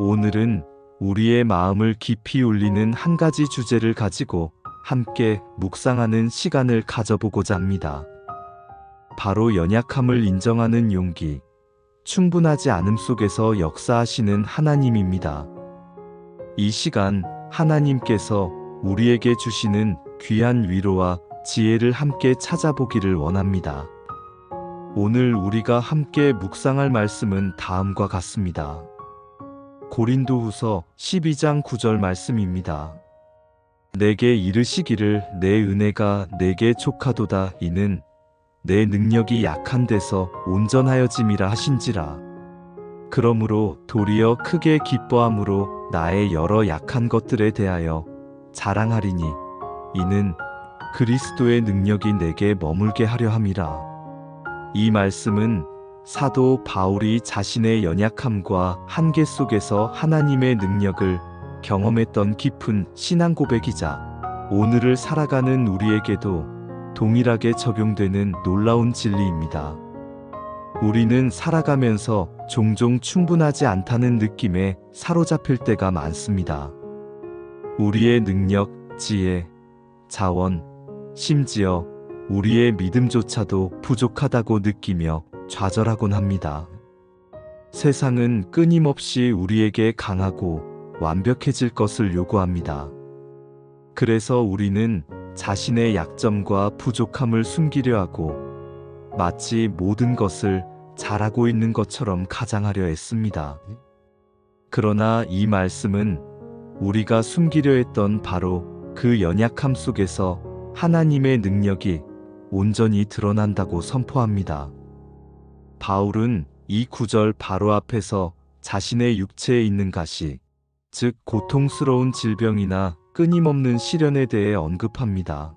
오늘은 우리의 마음을 깊이 울리는 한 가지 주제를 가지고 함께 묵상하는 시간을 가져보고자 합니다. 바로 연약함을 인정하는 용기, 충분하지 않음 속에서 역사하시는 하나님입니다. 이 시간 하나님께서 우리에게 주시는 귀한 위로와 지혜를 함께 찾아보기를 원합니다. 오늘 우리가 함께 묵상할 말씀은 다음과 같습니다. 고린도후서 12장 9절 말씀입니다. 내게 이르시기를 내 은혜가 내게 족하도다. 이는 내 능력이 약한 데서 온전하여짐이라 하신지라. 그러므로 도리어 크게 기뻐함으로 나의 여러 약한 것들에 대하여 자랑하리니 이는 그리스도의 능력이 내게 머물게 하려 함이라. 이 말씀은 사도 바울이 자신의 연약함과 한계 속에서 하나님의 능력을 경험했던 깊은 신앙 고백이자 오늘을 살아가는 우리에게도 동일하게 적용되는 놀라운 진리입니다. 우리는 살아가면서 종종 충분하지 않다는 느낌에 사로잡힐 때가 많습니다. 우리의 능력, 지혜, 자원, 심지어 우리의 믿음조차도 부족하다고 느끼며 좌절하곤 합니다. 세상은 끊임없이 우리에게 강하고 완벽해질 것을 요구합니다. 그래서 우리는 자신의 약점과 부족함을 숨기려 하고 마치 모든 것을 잘하고 있는 것처럼 가장하려 했습니다. 그러나 이 말씀은 우리가 숨기려 했던 바로 그 연약함 속에서 하나님의 능력이 온전히 드러난다고 선포합니다. 바울은 이 구절 바로 앞에서 자신의 육체에 있는 가시, 즉 고통스러운 질병이나 끊임없는 시련에 대해 언급합니다.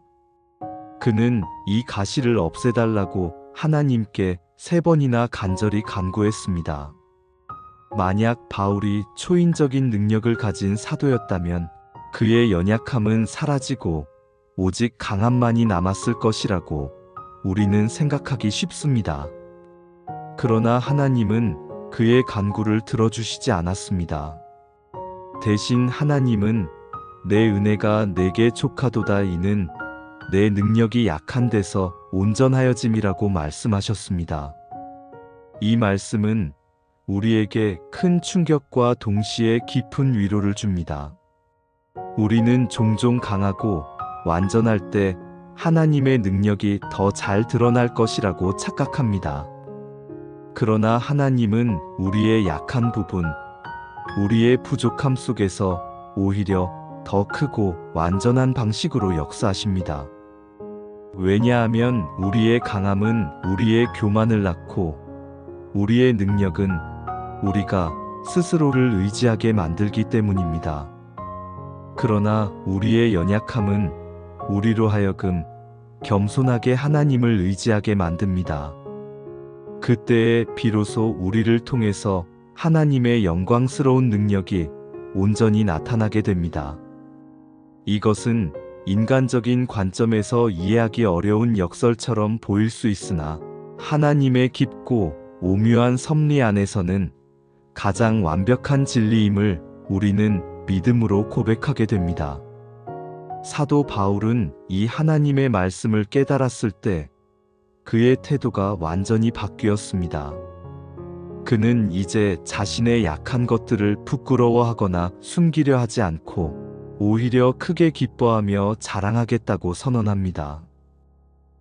그는 이 가시를 없애달라고 하나님께 3번이나 간절히 간구했습니다. 만약 바울이 초인적인 능력을 가진 사도였다면 그의 연약함은 사라지고 오직 강함만이 남았을 것이라고 우리는 생각하기 쉽습니다. 그러나 하나님은 그의 간구를 들어주시지 않았습니다. 대신 하나님은 내 은혜가 내게 족하도다. 이는 내 능력이 약한 데서 온전하여짐이라고 말씀하셨습니다. 이 말씀은 우리에게 큰 충격과 동시에 깊은 위로를 줍니다. 우리는 종종 강하고 완전할 때 하나님의 능력이 더 잘 드러날 것이라고 착각합니다. 그러나 하나님은 우리의 약한 부분, 우리의 부족함 속에서 오히려 더 크고 완전한 방식으로 역사하십니다. 왜냐하면 우리의 강함은 우리의 교만을 낳고 우리의 능력은 우리가 스스로를 의지하게 만들기 때문입니다. 그러나 우리의 연약함은 우리로 하여금 겸손하게 하나님을 의지하게 만듭니다. 그때에 비로소 우리를 통해서 하나님의 영광스러운 능력이 온전히 나타나게 됩니다. 이것은 인간적인 관점에서 이해하기 어려운 역설처럼 보일 수 있으나 하나님의 깊고 오묘한 섭리 안에서는 가장 완벽한 진리임을 우리는 믿음으로 고백하게 됩니다. 사도 바울은 이 하나님의 말씀을 깨달았을 때 그의 태도가 완전히 바뀌었습니다. 그는 이제 자신의 약한 것들을 부끄러워하거나 숨기려 하지 않고 오히려 크게 기뻐하며 자랑하겠다고 선언합니다.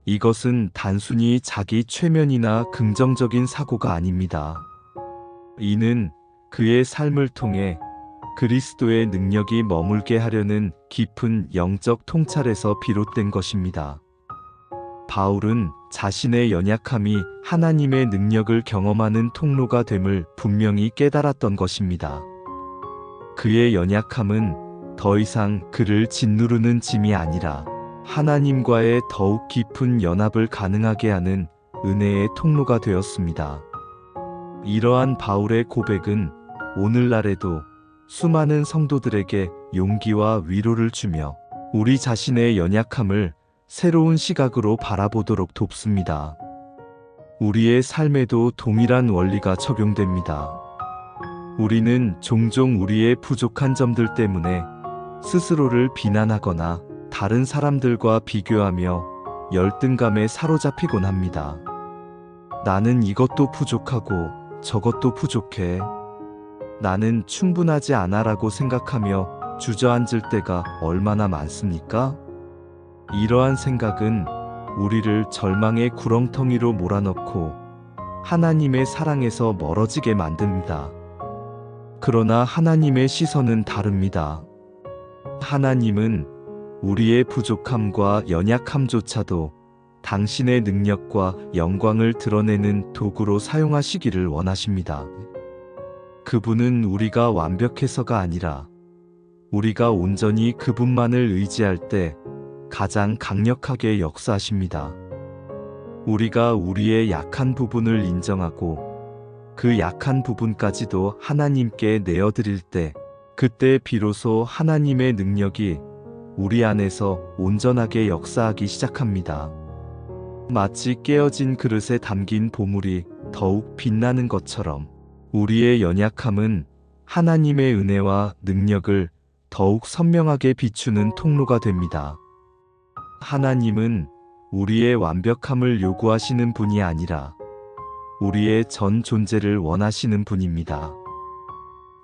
이것은 단순히 자기 최면이나 긍정적인 사고가 아닙니다. 이는 그의 삶을 통해 그리스도의 능력이 머물게 하려는 깊은 영적 통찰에서 비롯된 것입니다. 바울은 자신의 연약함이 하나님의 능력을 경험하는 통로가 됨을 분명히 깨달았던 것입니다. 그의 연약함은 더 이상 그를 짓누르는 짐이 아니라 하나님과의 더욱 깊은 연합을 가능하게 하는 은혜의 통로가 되었습니다. 이러한 바울의 고백은 오늘날에도 수많은 성도들에게 용기와 위로를 주며 우리 자신의 연약함을 새로운 시각으로 바라보도록 돕습니다. 우리의 삶에도 동일한 원리가 적용됩니다. 우리는 종종 우리의 부족한 점들 때문에 스스로를 비난하거나 다른 사람들과 비교하며 열등감에 사로잡히곤 합니다. 나는 이것도 부족하고 저것도 부족해. 나는 충분하지 않아라고 생각하며 주저앉을 때가 얼마나 많습니까? 이러한 생각은 우리를 절망의 구렁텅이로 몰아넣고 하나님의 사랑에서 멀어지게 만듭니다. 그러나 하나님의 시선은 다릅니다. 하나님은 우리의 부족함과 연약함조차도 당신의 능력과 영광을 드러내는 도구로 사용하시기를 원하십니다. 그분은 우리가 완벽해서가 아니라 우리가 온전히 그분만을 의지할 때 가장 강력하게 역사하십니다. 우리가 우리의 약한 부분을 인정하고 그 약한 부분까지도 하나님께 내어드릴 때, 그때 비로소 하나님의 능력이 우리 안에서 온전하게 역사하기 시작합니다. 마치 깨어진 그릇에 담긴 보물이 더욱 빛나는 것처럼 우리의 연약함은 하나님의 은혜와 능력을 더욱 선명하게 비추는 통로가 됩니다. 하나님은 우리의 완벽함을 요구하시는 분이 아니라 우리의 전 존재를 원하시는 분입니다.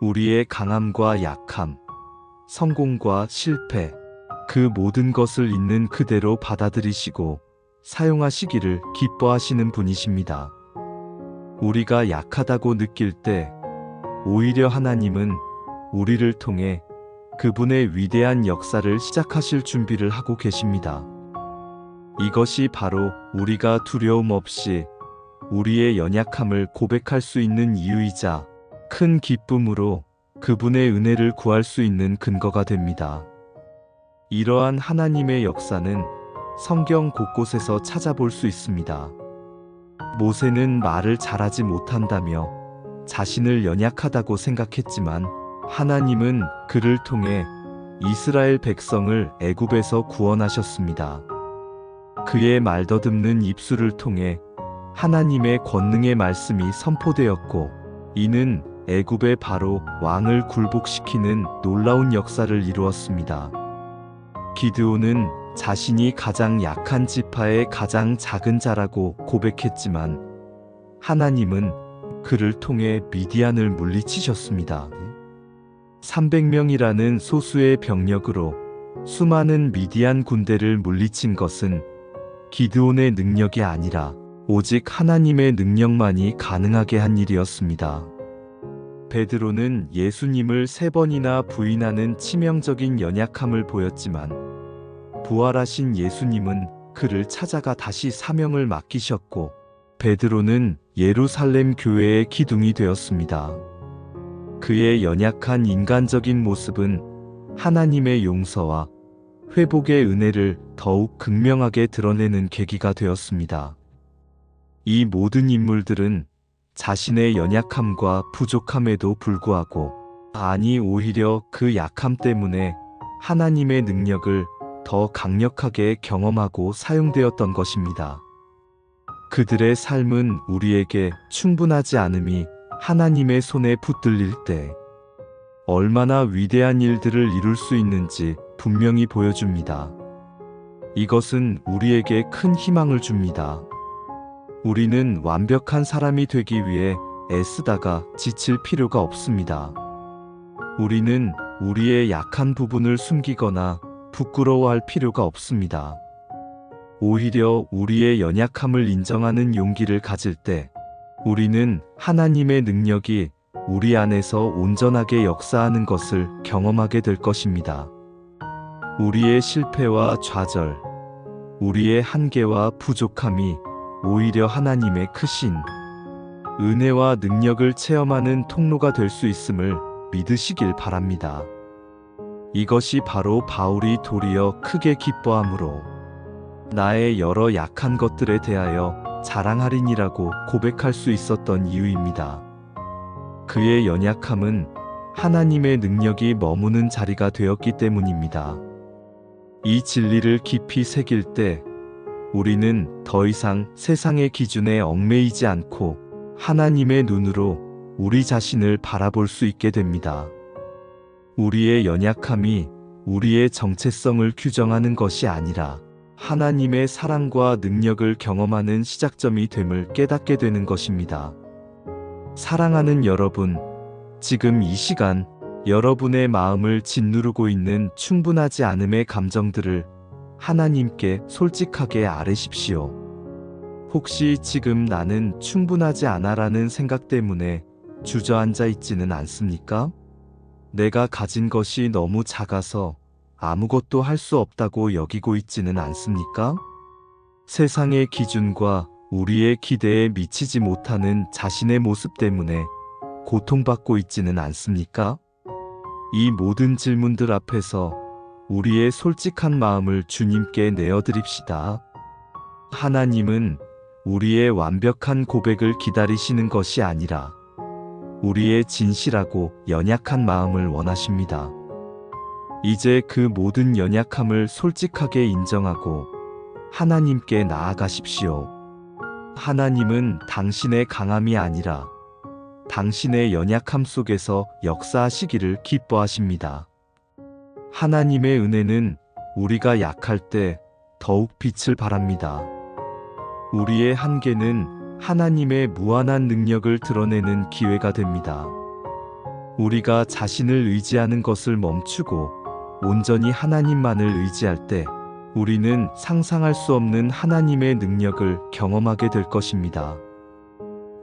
우리의 강함과 약함, 성공과 실패, 그 모든 것을 있는 그대로 받아들이시고 사용하시기를 기뻐하시는 분이십니다. 우리가 약하다고 느낄 때 오히려 하나님은 우리를 통해 그분의 위대한 역사를 시작하실 준비를 하고 계십니다. 이것이 바로 우리가 두려움 없이 우리의 연약함을 고백할 수 있는 이유이자 큰 기쁨으로 그분의 은혜를 구할 수 있는 근거가 됩니다. 이러한 하나님의 역사는 성경 곳곳에서 찾아볼 수 있습니다. 모세는 말을 잘하지 못한다며 자신을 연약하다고 생각했지만 하나님은 그를 통해 이스라엘 백성을 애굽에서 구원하셨습니다. 그의 말더듬는 입술을 통해 하나님의 권능의 말씀이 선포되었고, 이는 애굽의 바로 왕을 굴복시키는 놀라운 역사를 이루었습니다. 기드온은 자신이 가장 약한 지파의 가장 작은 자라고 고백했지만 하나님은 그를 통해 미디안을 물리치셨습니다. 300명이라는 소수의 병력으로 수많은 미디안 군대를 물리친 것은 기드온의 능력이 아니라 오직 하나님의 능력만이 가능하게 한 일이었습니다. 베드로는 예수님을 3번이나 부인하는 치명적인 연약함을 보였지만 부활하신 예수님은 그를 찾아가 다시 사명을 맡기셨고 베드로는 예루살렘 교회의 기둥이 되었습니다. 그의 연약한 인간적인 모습은 하나님의 용서와 회복의 은혜를 더욱 극명하게 드러내는 계기가 되었습니다. 이 모든 인물들은 자신의 연약함과 부족함에도 불구하고, 아니 오히려 그 약함 때문에 하나님의 능력을 더 강력하게 경험하고 사용되었던 것입니다. 그들의 삶은 우리에게 충분하지 않음이 하나님의 손에 붙들릴 때 얼마나 위대한 일들을 이룰 수 있는지 분명히 보여줍니다. 이것은 우리에게 큰 희망을 줍니다. 우리는 완벽한 사람이 되기 위해 애쓰다가 지칠 필요가 없습니다. 우리는 우리의 약한 부분을 숨기거나 부끄러워할 필요가 없습니다. 오히려 우리의 연약함을 인정하는 용기를 가질 때 우리는 하나님의 능력이 우리 안에서 온전하게 역사하는 것을 경험하게 될 것입니다. 우리의 실패와 좌절, 우리의 한계와 부족함이 오히려 하나님의 크신 은혜와 능력을 체험하는 통로가 될 수 있음을 믿으시길 바랍니다. 이것이 바로 바울이 도리어 크게 기뻐함으로 나의 여러 약한 것들에 대하여 자랑하리니라고 고백할 수 있었던 이유입니다. 그의 연약함은 하나님의 능력이 머무는 자리가 되었기 때문입니다. 이 진리를 깊이 새길 때 우리는 더 이상 세상의 기준에 얽매이지 않고 하나님의 눈으로 우리 자신을 바라볼 수 있게 됩니다. 우리의 연약함이 우리의 정체성을 규정하는 것이 아니라 하나님의 사랑과 능력을 경험하는 시작점이 됨을 깨닫게 되는 것입니다. 사랑하는 여러분, 지금 이 시간 여러분의 마음을 짓누르고 있는 충분하지 않음의 감정들을 하나님께 솔직하게 아뢰십시오. 혹시 지금 나는 충분하지 않아라는 생각 때문에 주저앉아 있지는 않습니까? 내가 가진 것이 너무 작아서 아무것도 할 수 없다고 여기고 있지는 않습니까? 세상의 기준과 우리의 기대에 미치지 못하는 자신의 모습 때문에 고통받고 있지는 않습니까? 이 모든 질문들 앞에서 우리의 솔직한 마음을 주님께 내어드립시다. 하나님은 우리의 완벽한 고백을 기다리시는 것이 아니라 우리의 진실하고 연약한 마음을 원하십니다. 이제 그 모든 연약함을 솔직하게 인정하고 하나님께 나아가십시오. 하나님은 당신의 강함이 아니라 당신의 연약함 속에서 역사하시기를 기뻐하십니다. 하나님의 은혜는 우리가 약할 때 더욱 빛을 발합니다. 우리의 한계는 하나님의 무한한 능력을 드러내는 기회가 됩니다. 우리가 자신을 의지하는 것을 멈추고 온전히 하나님만을 의지할 때 우리는 상상할 수 없는 하나님의 능력을 경험하게 될 것입니다.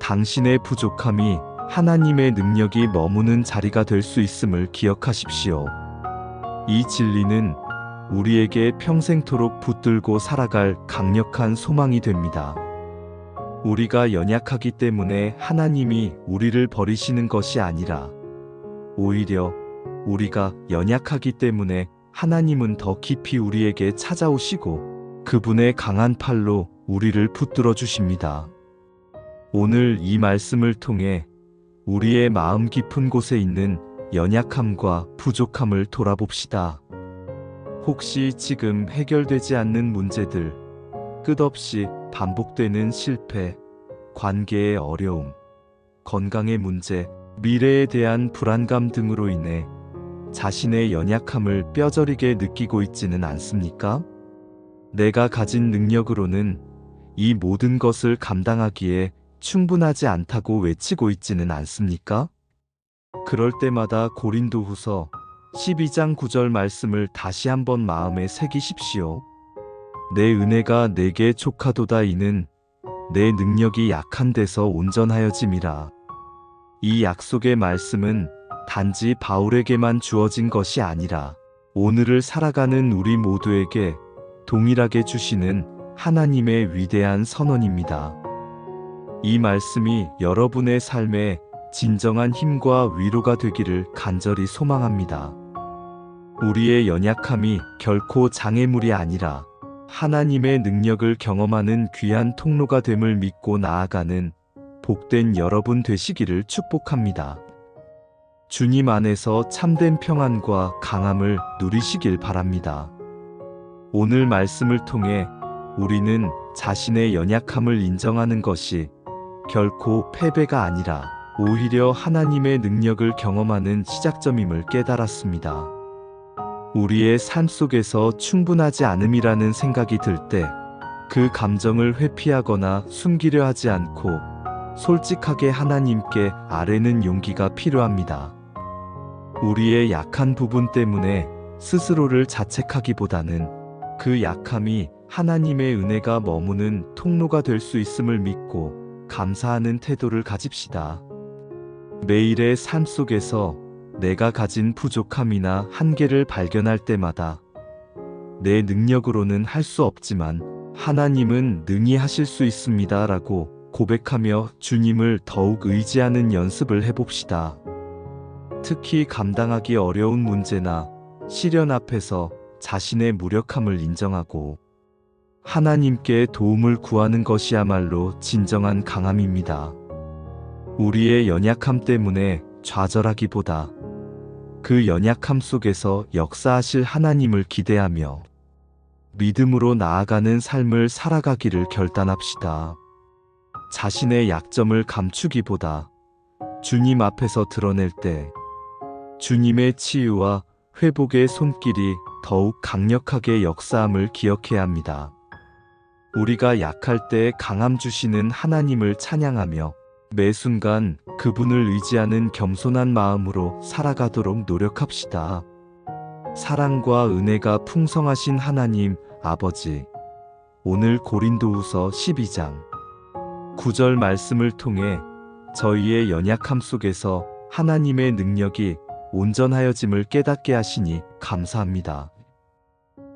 당신의 부족함이 하나님의 능력이 머무는 자리가 될 수 있음을 기억하십시오. 이 진리는 우리에게 평생토록 붙들고 살아갈 강력한 소망이 됩니다. 우리가 연약하기 때문에 하나님이 우리를 버리시는 것이 아니라 오히려 우리가 연약하기 때문에 하나님은 더 깊이 우리에게 찾아오시고 그분의 강한 팔로 우리를 붙들어 주십니다. 오늘 이 말씀을 통해 우리의 마음 깊은 곳에 있는 연약함과 부족함을 돌아봅시다. 혹시 지금 해결되지 않는 문제들, 끝없이 반복되는 실패, 관계의 어려움, 건강의 문제, 미래에 대한 불안감 등으로 인해 자신의 연약함을 뼈저리게 느끼고 있지는 않습니까? 내가 가진 능력으로는 이 모든 것을 감당하기에 충분하지 않다고 외치고 있지는 않습니까? 그럴 때마다 고린도후서 12장 9절 말씀을 다시 한번 마음에 새기십시오. 내 은혜가 내게 족하도다. 이는 내 능력이 약한 데서 온전하여짐이라. 이 약속의 말씀은 단지 바울에게만 주어진 것이 아니라 오늘을 살아가는 우리 모두에게 동일하게 주시는 하나님의 위대한 선언입니다. 이 말씀이 여러분의 삶에 진정한 힘과 위로가 되기를 간절히 소망합니다. 우리의 연약함이 결코 장애물이 아니라 하나님의 능력을 경험하는 귀한 통로가 됨을 믿고 나아가는 복된 여러분 되시기를 축복합니다. 주님 안에서 참된 평안과 강함을 누리시길 바랍니다. 오늘 말씀을 통해 우리는 자신의 연약함을 인정하는 것이 결코 패배가 아니라 오히려 하나님의 능력을 경험하는 시작점임을 깨달았습니다. 우리의 삶 속에서 충분하지 않음이라는 생각이 들 때 그 감정을 회피하거나 숨기려 하지 않고 솔직하게 하나님께 아뢰는 용기가 필요합니다. 우리의 약한 부분 때문에 스스로를 자책하기보다는 그 약함이 하나님의 은혜가 머무는 통로가 될 수 있음을 믿고 감사하는 태도를 가집시다. 매일의 삶 속에서 내가 가진 부족함이나 한계를 발견할 때마다 내 능력으로는 할 수 없지만 하나님은 능히 하실 수 있습니다 라고 고백하며 주님을 더욱 의지하는 연습을 해봅시다. 특히 감당하기 어려운 문제나 시련 앞에서 자신의 무력함을 인정하고 하나님께 도움을 구하는 것이야말로 진정한 강함입니다. 우리의 연약함 때문에 좌절하기보다 그 연약함 속에서 역사하실 하나님을 기대하며 믿음으로 나아가는 삶을 살아가기를 결단합시다. 자신의 약점을 감추기보다 주님 앞에서 드러낼 때 주님의 치유와 회복의 손길이 더욱 강력하게 역사함을 기억해야 합니다. 우리가 약할 때 강함 주시는 하나님을 찬양하며 매 순간 그분을 의지하는 겸손한 마음으로 살아가도록 노력합시다. 사랑과 은혜가 풍성하신 하나님 아버지, 오늘 고린도후서 12장 9절 말씀을 통해 저희의 연약함 속에서 하나님의 능력이 온전하여짐을 깨닫게 하시니 감사합니다.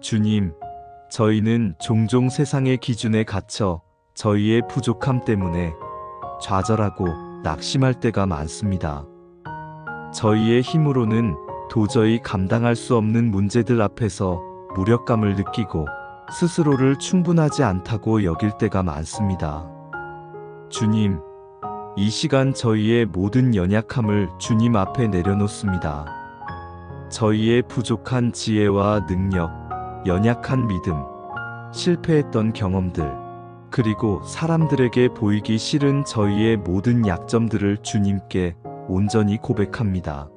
주님, 저희는 종종 세상의 기준에 갇혀 저희의 부족함 때문에 좌절하고 낙심할 때가 많습니다. 저희의 힘으로는 도저히 감당할 수 없는 문제들 앞에서 무력감을 느끼고 스스로를 충분하지 않다고 여길 때가 많습니다. 주님, 이 시간 저희의 모든 연약함을 주님 앞에 내려놓습니다. 저희의 부족한 지혜와 능력, 연약한 믿음, 실패했던 경험들, 그리고 사람들에게 보이기 싫은 저희의 모든 약점들을 주님께 온전히 고백합니다.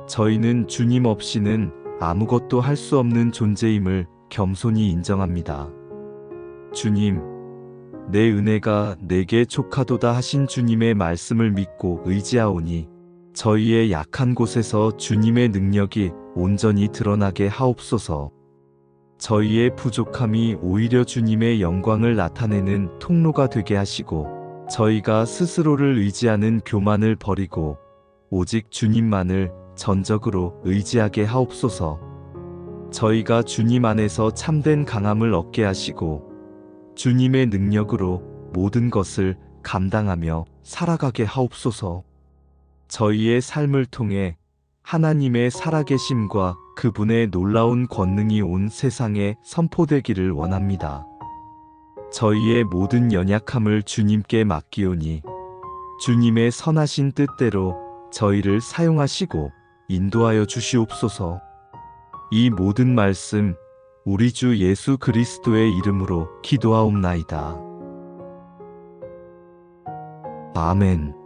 저희는 주님 없이는 아무것도 할 수 없는 존재임을 겸손히 인정합니다. 주님, 내 은혜가 내게 족하도다 하신 주님의 말씀을 믿고 의지하오니 저희의 약한 곳에서 주님의 능력이 온전히 드러나게 하옵소서. 저희의 부족함이 오히려 주님의 영광을 나타내는 통로가 되게 하시고 저희가 스스로를 의지하는 교만을 버리고 오직 주님만을 전적으로 의지하게 하옵소서. 저희가 주님 안에서 참된 강함을 얻게 하시고 주님의 능력으로 모든 것을 감당하며 살아가게 하옵소서. 저희의 삶을 통해 하나님의 살아계심과 그분의 놀라운 권능이 온 세상에 선포되기를 원합니다. 저희의 모든 연약함을 주님께 맡기오니 주님의 선하신 뜻대로 저희를 사용하시고 인도하여 주시옵소서. 이 모든 말씀 우리 주 예수 그리스도의 이름으로 기도하옵나이다. 아멘.